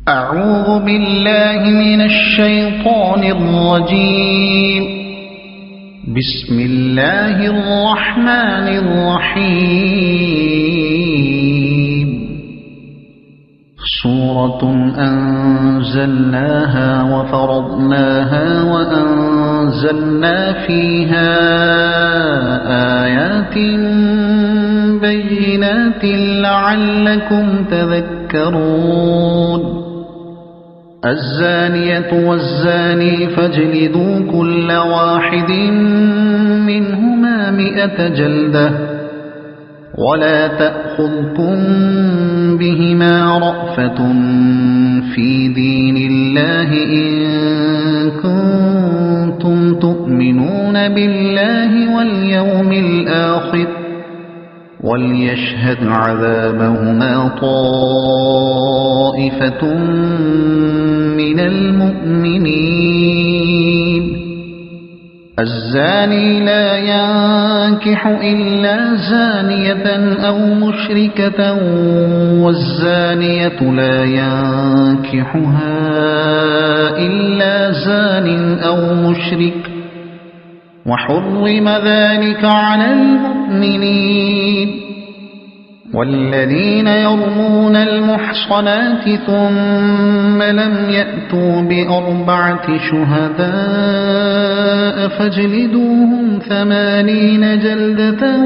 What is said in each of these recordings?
أعوذ بالله من الشيطان الرجيم. بسم الله الرحمن الرحيم. سورة أنزلناها وفرضناها وأنزلنا فيها آيات بينات لعلكم تذكرون. الزانية والزاني فاجلدوا كل واحد منهما 100 جلدة ولا تأخذكم بهما رأفة في دين الله إن كنتم تؤمنون بالله واليوم الآخر وليشهد عذابهما طائفة من المؤمنين. الزاني لا ينكح إلا زانية أو مشركة والزانية لا ينكحها إلا زان أو مشرك وحرم ذلك على المؤمنين. والذين يرمون المحصنات ثم لم يأتوا ب4 شهداء فاجلدوهم 80 جلدة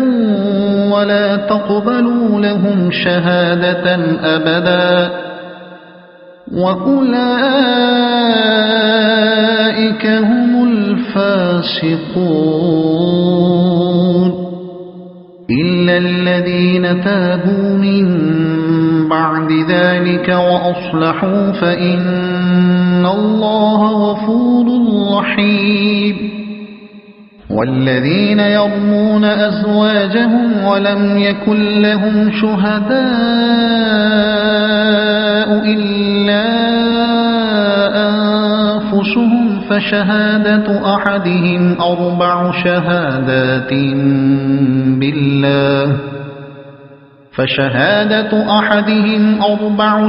ولا تقبلوا لهم شهادة أبدا وأولئك هم الفاسقون. إلا الذين تابوا من بعد ذلك وأصلحوا فإن الله غفور رحيم. والذين يرمون أزواجهم ولم يكن لهم شهداء إلا أنفسهم فشهادة أحدهم 4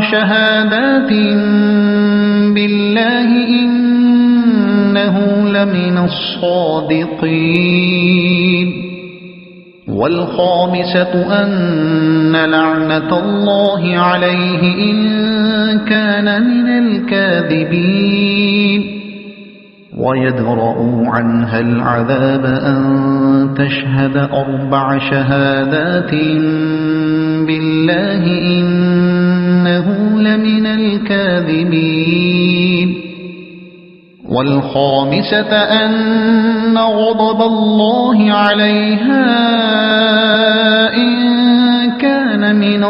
شهادات بالله إنه لمن الصادقين. والخامسة أن لعنة الله عليه إن كان من الكاذبين. ويدرأ عنها العذاب أن تشهد 4 شهادات بالله إنه لمن الكاذبين. والخامسة أن غضب الله عليها إن كان من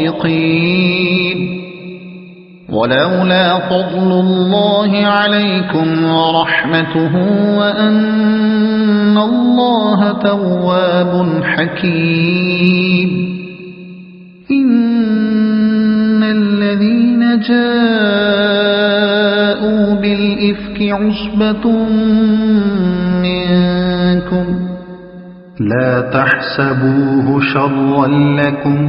الصادقين. ولولا فضل الله عليكم ورحمته وأن الله تواب حكيم. إن الذين جاءوا بالإفك عصبة منكم لا تحسبوه شرا لكم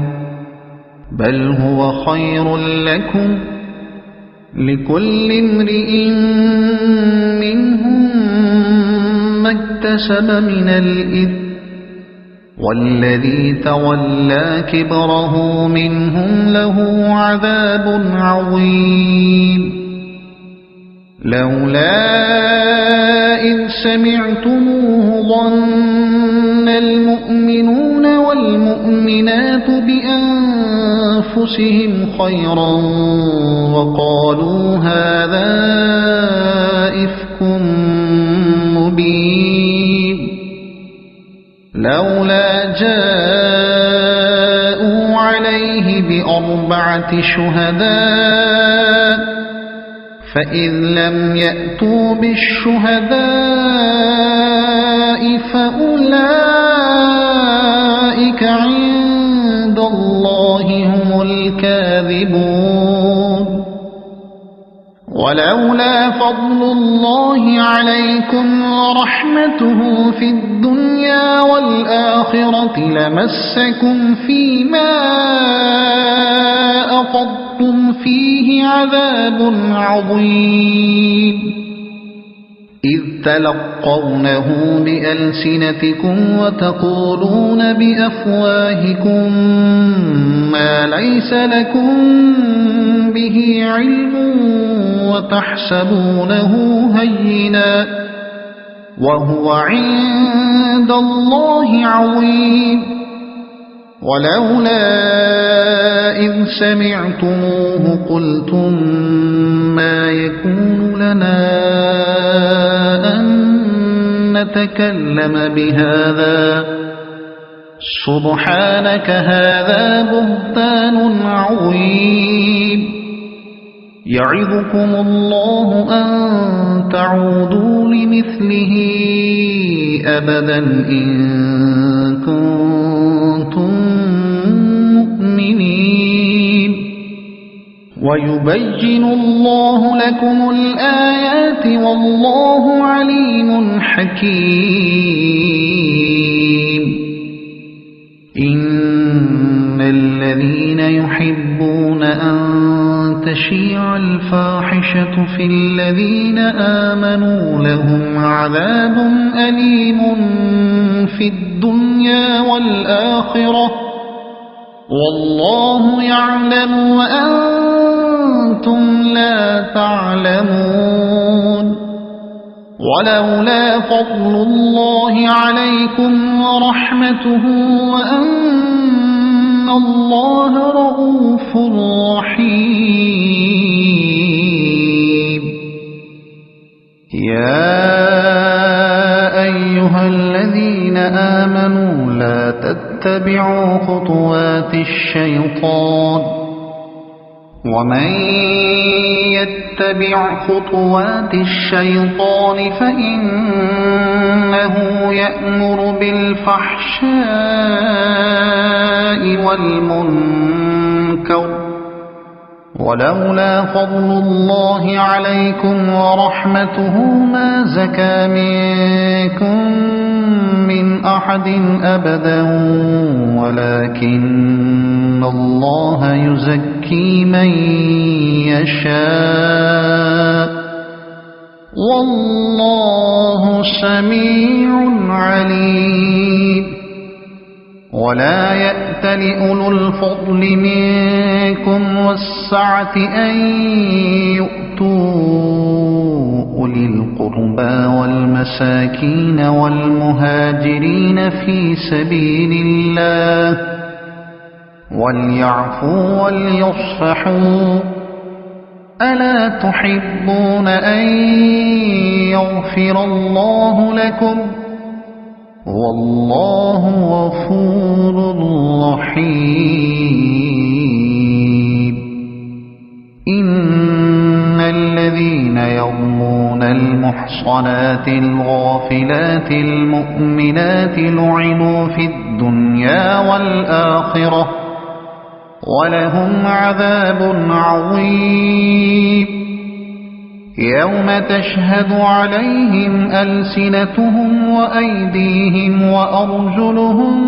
بل هو خير لكم لكل امرئ منهم ما اكتسب من الإثم والذي تولى كبره منهم له عذاب عظيم. لولا إذ سمعتموه ظن المؤمنون والمؤمنات بأنفسهم خيرا وقالوا هذا إفك مبين. لولا جاءوا عليه ب4 شهداء فإذ لم يأتوا بالشهداء فأولئك عند الله هم الكاذبون. ولولا فضل الله عليكم ورحمته في الدنيا والآخرة لمسكم فيما أفضتم فيه عذاب عظيم إذ تلقونه بألسنتكم وتقولون بأفواهكم ما ليس لكم به علم وتحسبونه هينا وهو عند الله عظيم ولولا إذ سمعتموه قلتم ما يكون لنا أن نتكلم بهذا سبحانك هذا بهتان عظيم يعظكم الله أن تعودوا لمثله أبدا إن كنتم مؤمنين ويبين الله لكم الآيات والله عليم حكيم إن الذين يحبون أن تشيع الفاحشة في الذين آمنوا لهم عذاب أليم في الدنيا والآخرة والله يعلم وأنتم لا تعلمون ولولا فضل الله عليكم ورحمته وأن الله رؤوف رحيم يا أيها الذين آمنوا لا تتبعوا خطوات الشيطان ومن يتبع خطوات الشيطان فإنه يأمر بالفحشاء والمنكر ولولا فضل الله عليكم ورحمته ما زكى منكم من أحد أبدا ولكن الله يزكي من يشاء والله سميع عليم ولا يأت لأولو الفضل منكم والسعة أن يؤتوا أولي القربى والمساكين والمهاجرين في سبيل الله وليعفوا وليصفحوا ألا تحبون أن يغفر الله لكم والله غفور رحيم إن الذين يرمون المحصنات الغافلات المؤمنات لعنوا في الدنيا والآخرة ولهم عذاب عظيم يوم تشهد عليهم ألسنتهم وأيديهم وأرجلهم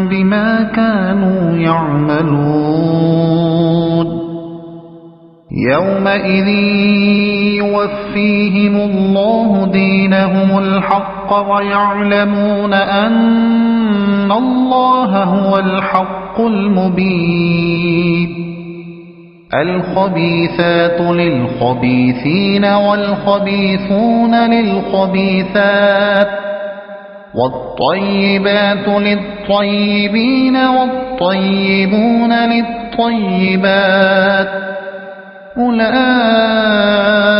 بما كانوا يعملون يومئذ يوفيهم الله دينهم الحق ويعلمون أن الله هو الحق المبين الخبيثات للخبيثين والخبيثون للخبيثات والطيبات للطيبين والطيبون للطيبات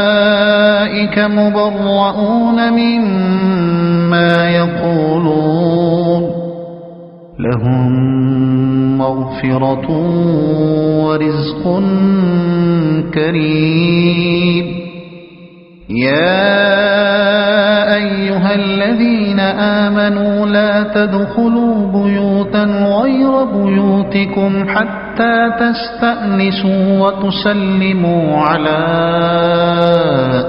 أولئك مبرؤون مما يقولون لهم مغفرة ورزق كريم يا أيها الذين آمنوا لا تدخلوا بيوتا غير بيوتكم حتى تستأنسوا وتسلموا على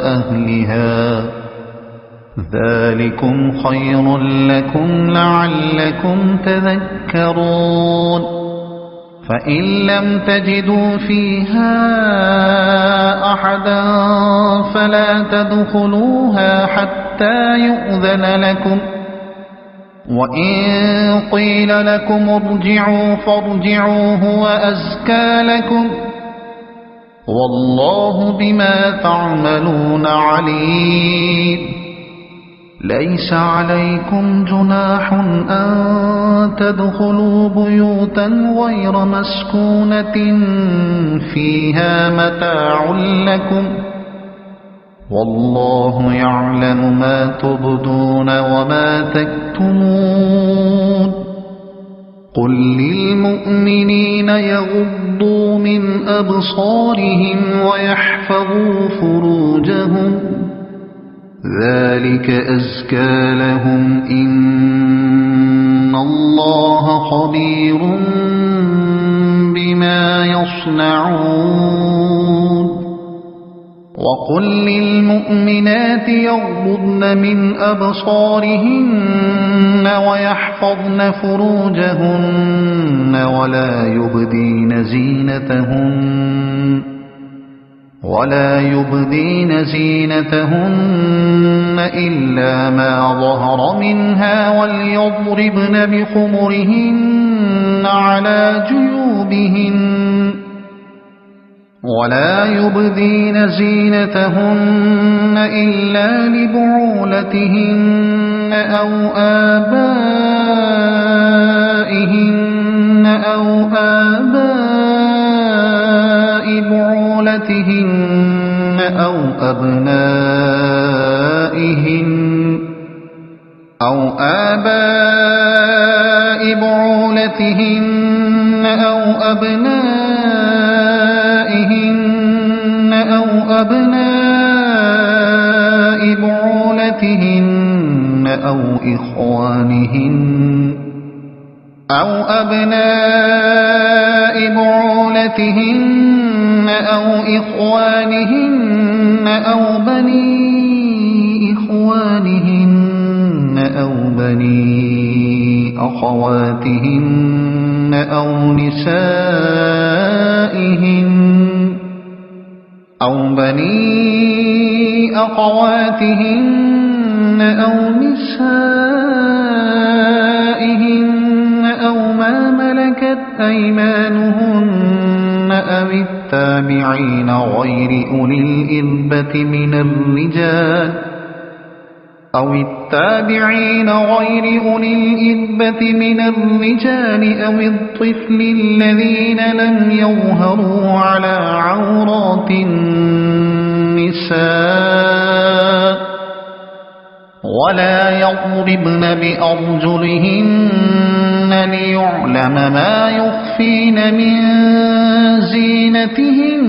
أهلها ذلكم خير لكم لعلكم تذكرون فإن لم تجدوا فيها أحدا فلا تدخلوها حتى يؤذن لكم، وإن قيل لكم ارجعوا فارجعوا هو أزكى لكم، والله بما تعملون عليم. ليس عليكم جناح أن تدخلوا بيوتا غير مسكونة فيها متاع لكم، والله يعلم ما تبدون وما تكتمون. قل للمؤمنين يغضوا من أبصارهم ويحفظوا فروجهم، ذلك أزكى لهم، إن الله خبير بما يصنعون. وقل للمؤمنات يغضضن من أبصارهن ويحفظن فروجهن ولا يبدين زينتهن إلا ما ظهر منها، وليضربن بخمرهن على جيوبهن، ولا يبدين زينتهن إلا لبعولتهن أو آبائهن أو آباء بعولتهن أو أبنائهن أو آباء بعولتهن أو أبنائهن أو أبناء بعولتهن أو إخوانهن أو أبناء بعولتهن أو إخوانهن أو بني إخوانهن أو بني أخواتهن أو نسائهن أو بني أخواتهن أو نسائهن أو ما ملكت أيمانهن أو التابعين غير أولي الإربة من الرجال أو الطفل الذين لم يظهروا على عورات النساء، ولا يضربن بأرجلهن ليعلم ما يخفين من زينتهن،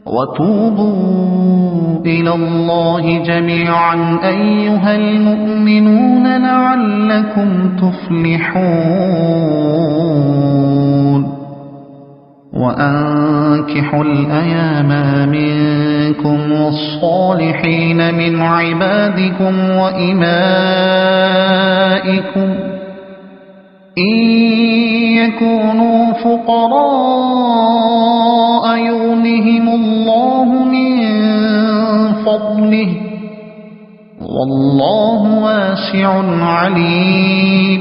وتوبوا إلى الله جميعا أيها المؤمنون لعلكم تفلحون. وأنكحوا الأيام منكم والصالحين من عبادكم وإمائكم إن يكونوا فقراء يغنهم الله من فضله، والله واسع عليم.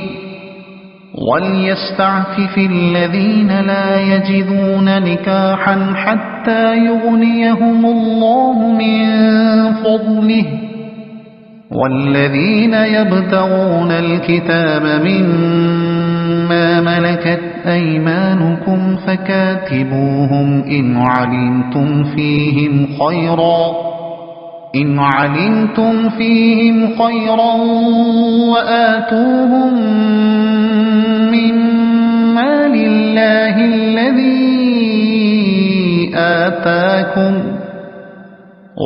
وليستعفف الذين لا يجدون نكاحا حتى يغنيهم الله من فضله، والذين يبتغون الكتاب مما ملكت أيمانكم فكاتبوهم إن علمتم فيهم خيرا وآتوهم مما لله الذي آتاكم،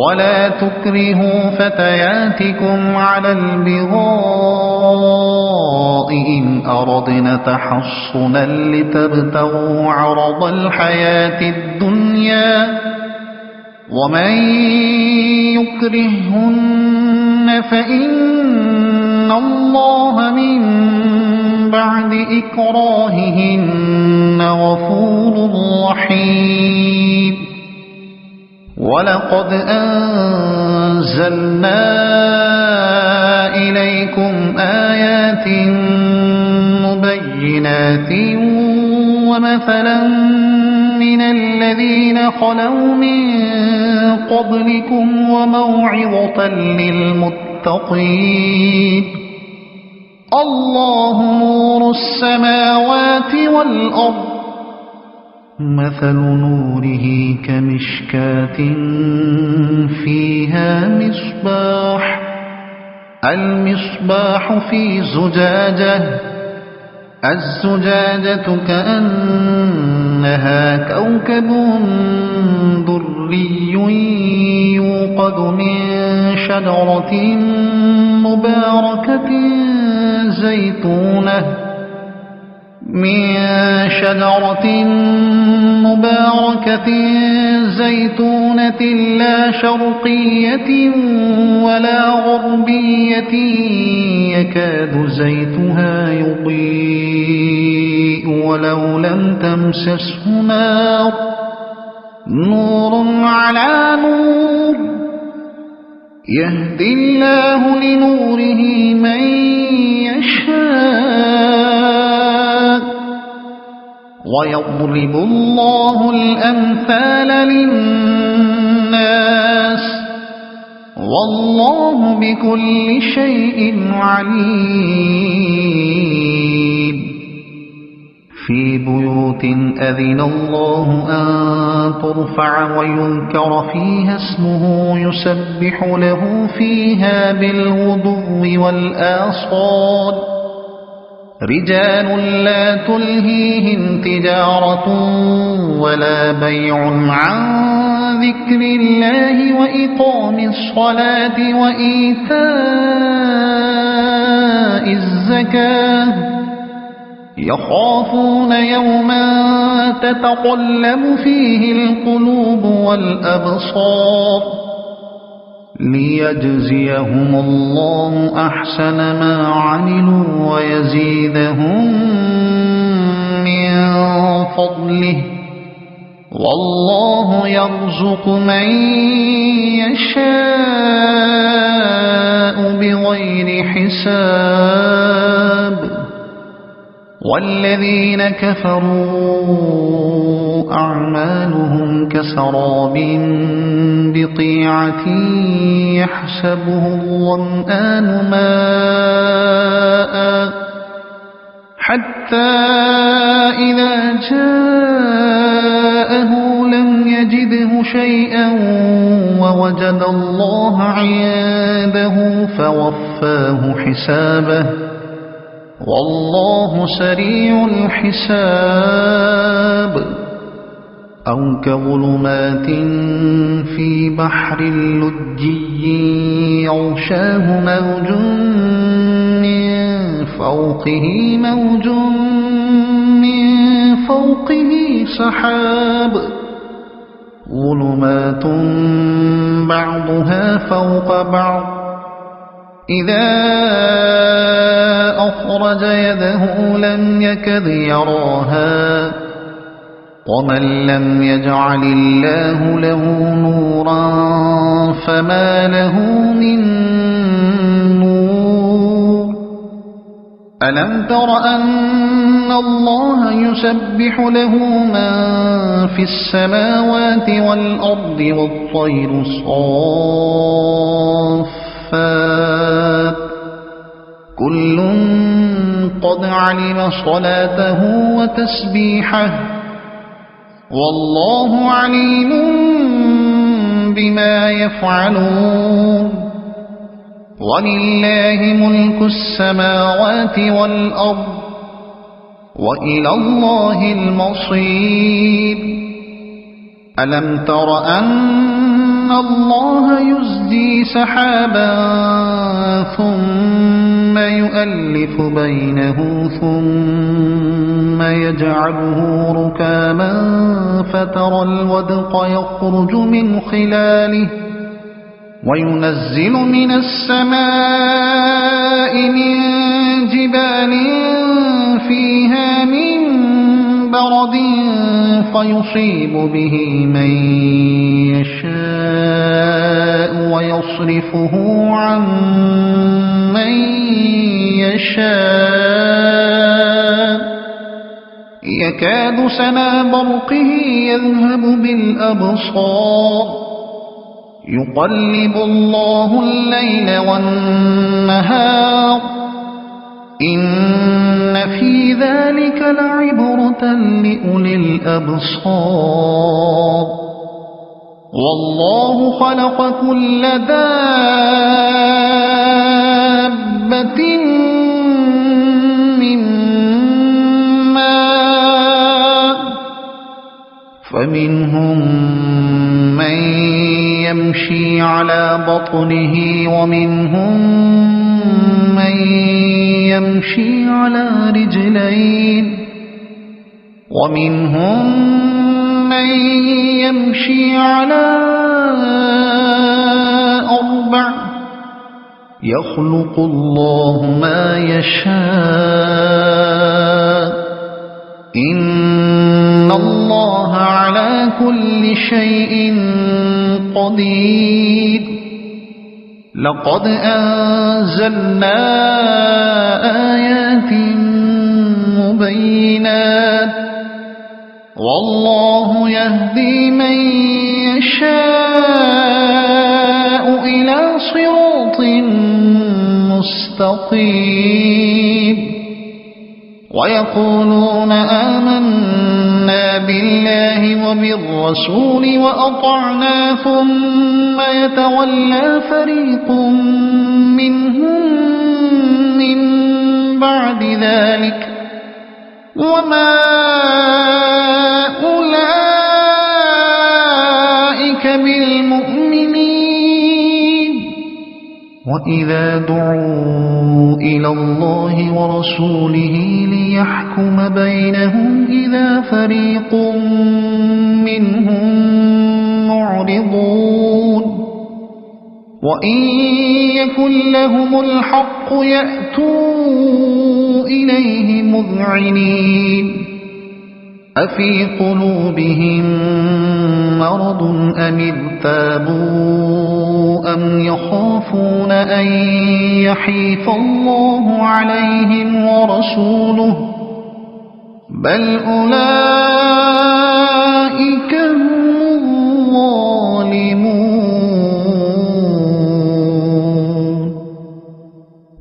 ولا تكرهوا فتياتكم على البغاء إن أردنا تحصنا لتبتغوا عرض الحياة الدنيا، ومن يكرهن فإن الله من بعد إكراههن غفور رحيم ولقد أنزلنا إليكم آيات مبينات ومثلا من الذين خلوا من قبلكم وموعظة للمتقين الله نور السماوات والأرض مثل نوره كمشكاة فيها مصباح المصباح في زجاجة الزجاجة كأنها كوكب دري يوقد من شجرة مباركة زيتونة لا شرقية ولا غربية يكاد زيتها يضيء ولو لم تمسسه نار نور على نور يهدي الله لنوره من يشاء ويضرب الله الأمثال للناس والله بكل شيء عليم في بيوت أذن الله أن ترفع ويذكر فيها اسمه يسبح له فيها بالغدو والآصال رجال لا تلهيهم تجارة ولا بيع عن ذكر الله وإقام الصلاة وإيتاء الزكاة يخافون يوما تتقلب فيه القلوب والأبصار ليجزيهم الله أحسن ما عملوا ويزيدهم من فضله والله يرزق من يشاء بغير حساب والذين كفروا أعمالهم كسراب بقيعة يحسبه الظمآن ماء حتى إذا جاءه لم يجده شيئا ووجد الله عنده فوفاه حسابه والله سريع الحساب أو كظلمات في بحر لجي يغشاه موج من فوقه سحاب ظلمات بعضها فوق بعض إذا أخرج يده لم يكد يراها ومن لم يجعل الله له نورا فما له من نور ألم تر أن الله يسبح له من في السماوات والأرض والطير صافات كل قد علم صلاته وتسبيحه والله عليم بما يفعلون ولله ملك السماوات والأرض وإلى الله المصير ألم تر أن الله يزجي سحابا ثم يؤلف بينه ثم يجعله ركاما فترى الودق يخرج من خلاله وينزل من السماء من جبال فيها من برد فيصيب به من يشاء ويصرفه عن من يشاء يكاد سنا برقه يذهب بالأبصار يقلب الله الليل والنهار إن في ذلك لعبرة لأولي الأبصار والله خلق كل دابة من ماء فمنهم من يمشي على بطنه ومنهم من يمشي على رجلين ومنهم من يمشي على 4 يخلق الله ما يشاء إن الله على كل شيء قدير لقد أنزلنا آيات مبينات والله يهدي من يشاء إلى صراط مستقيم ويقولون آمنا بالله وبالرسول وأطعنا ثم يتولى فريق منهم من بعد ذلك وما أولئك بالمؤمنين وإذا دعوا إلى الله ورسوله ليحكم بينهم إذا فريق منهم معرضون وإن يكن لهم الحق يأتوا إليه مذعنين أفي قلوبهم مرض أم ارتابوا أم يخافون أن يحيف الله عليهم ورسوله بل أولئك هم الظالمون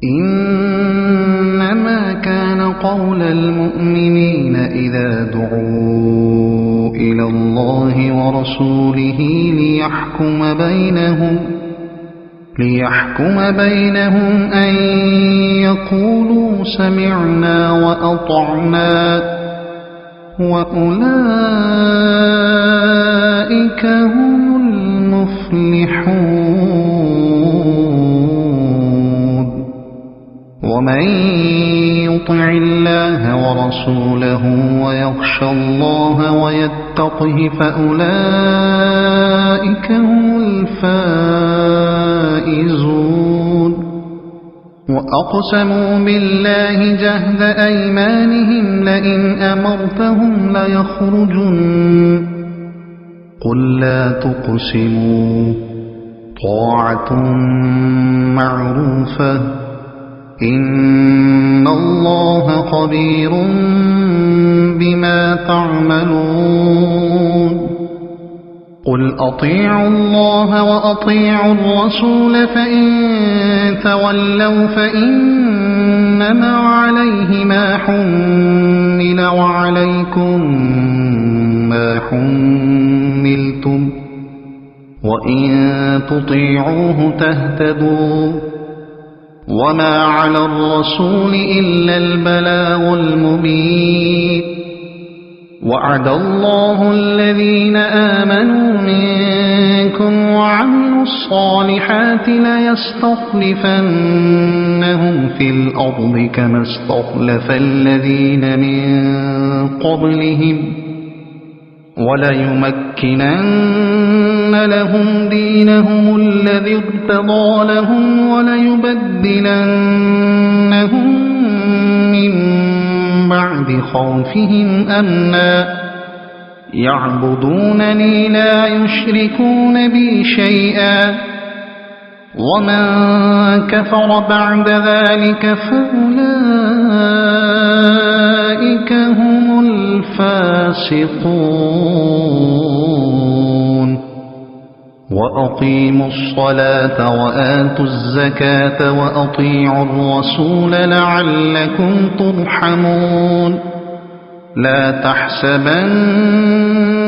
إنما كان قول المؤمنين إذا دعوا إلى الله ورسوله ليحكم بينهم أن يقولوا سمعنا وأطعنا وأولئك هم المفلحون ومن يطع الله ورسوله ويخشى الله ويتقه فأولئك هم الفائزون وأقسموا بالله جهد أيمانهم لئن أمرتهم ليخرجن قل لا تقسموا طاعة معروفة إن الله خبير بما تعملون قل أطيعوا الله وأطيعوا الرسول فإن تولوا فإنما عليه ما حمل وعليكم ما حملتم وإن تطيعوه تهتدوا وما على الرسول إلا البلاغ المبين وعد الله الذين آمنوا منكم وعملوا الصالحات ليستخلفنهم في الأرض كما استخلف الذين من قبلهم وليمكنن لهم دينهم الذي ارتضى لهم وليبدلنهم من خوفهم أمنا يعبدونني لا يشركون بي شيئا ومن كفر بعد ذلك فأولئك هم الفاسقون وأقيموا الصلاة وآتوا الزكاة وأطيعوا الرسول لعلكم ترحمون لا تحسبن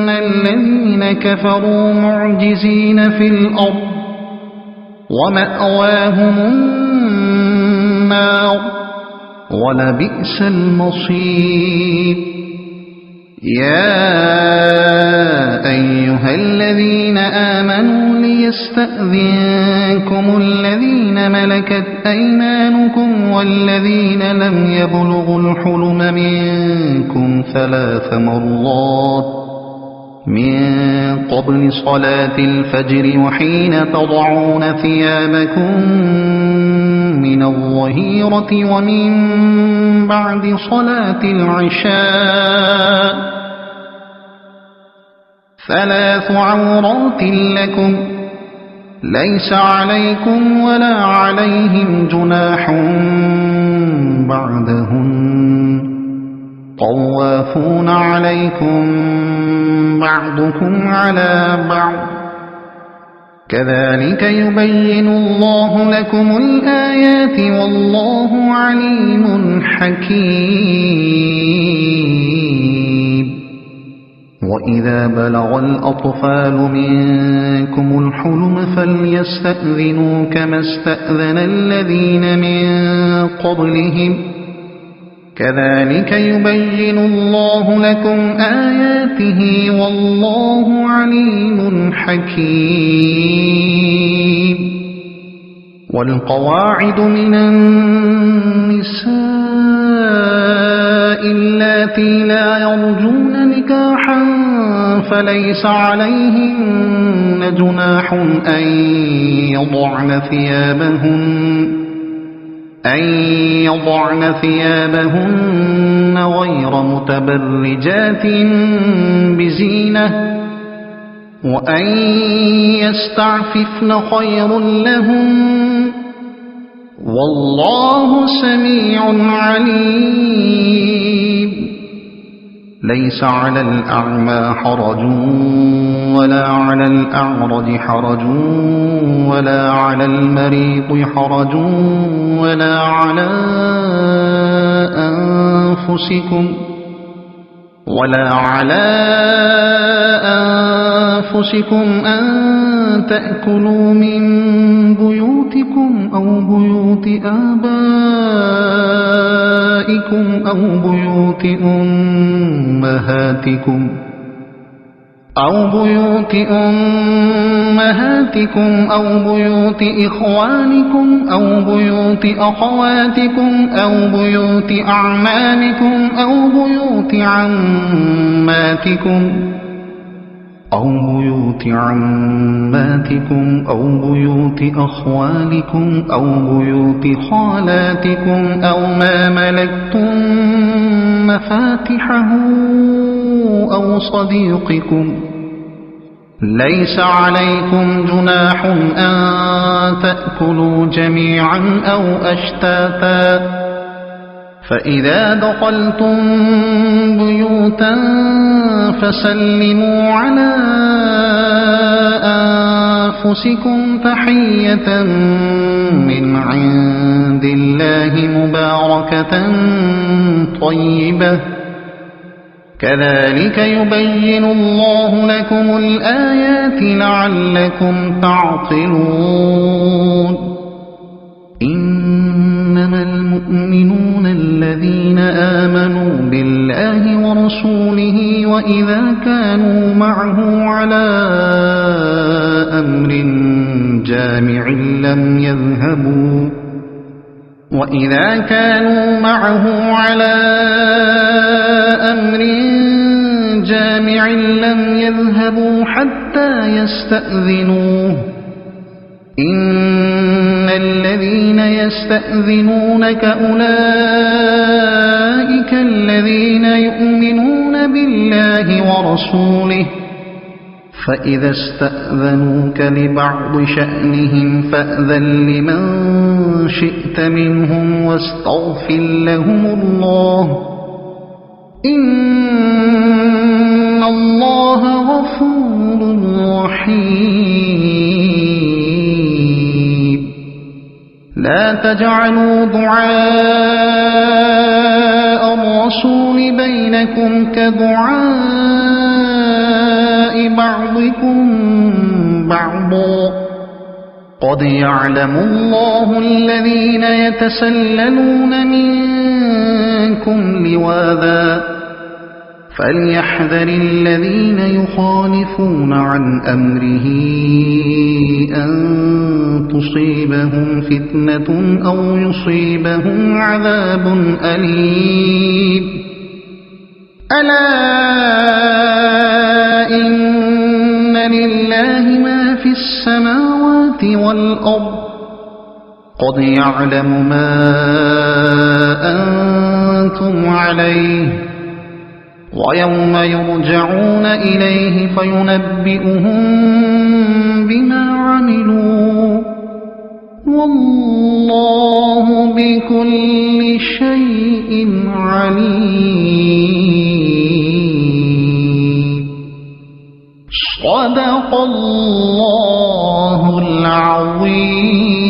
الذين كفروا معجزين في الأرض ومأواهم النار ولبئس المصير يا أيها الذين آمنوا ليستأذنكم الذين ملكت أيمانكم والذين لم يبلغوا الحلم منكم 3 مرات من قبل صلاة الفجر وحين تضعون ثيابكم من الظهيرة ومن بعد صلاة العشاء 3 عورات لكم ليس عليكم ولا عليهم جناح بعدهن طوافون عليكم بعضكم على بعض كذلك يبين الله لكم الآيات والله عليم حكيم وإذا بلغ الأطفال منكم الحلم فليستأذنوا كما استأذن الذين من قبلهم كذلك يبين الله لكم آياته والله عليم حكيم والقواعد من النساء اللاتي لا يرجون نكاحا فليس عليهن جناح أن يضعن ثيابهن غير متبرجات بزينة وأن يستعففن خير لهن والله سميع عليم ليس على الأعمى حرج ولا على الأعرج حرج ولا على المريض حرج ولا على أنفسكم أن تأكلوا من بيوتكم أو بيوت آبائكم أو بيوت أمهاتكم أو بيوت إخوانكم أو بيوت أخواتكم أو بيوت أعمامكم أو بيوت عماتكم أو بيوت أخوالكم أو بيوت خالاتكم أو ما ملكتم مفاتحه أو صديقكم ليس عليكم جناح أن تأكلوا جميعا أو أشتاتا فإذا دخلتم بيوتا فسلموا على أنفسكم تحية من عند الله مباركة طيبة كذلك يبين الله لكم الآيات لعلكم تعقلون إنما المؤمنون الذين آمنوا بالله ورسوله وإذا كانوا معه على أمر جامع لم يذهبوا حتى يستأذنوه إن الذين يستأذنونك أولئك الذين يؤمنون بالله ورسوله فإذا استأذنوك لبعض شأنهم فأذن لمن شئت منهم واستغفر لهم الله إن الله غفور رحيم لا تجعلوا دعاء الرسول بينكم كدعاء بعضكم بعضا قد يعلم الله الذين يتسللون منكم لواذا فليحذر الذين يخالفون عن أمره أن تصيبهم فتنة أو يصيبهم عذاب أليم ألا إن لله ما في السماوات والأرض قد يعلم ما أنتم عليه ويوم يرجعون إليه فينبئهم بما عملوا والله بكل شيء عليم صدق الله العظيم.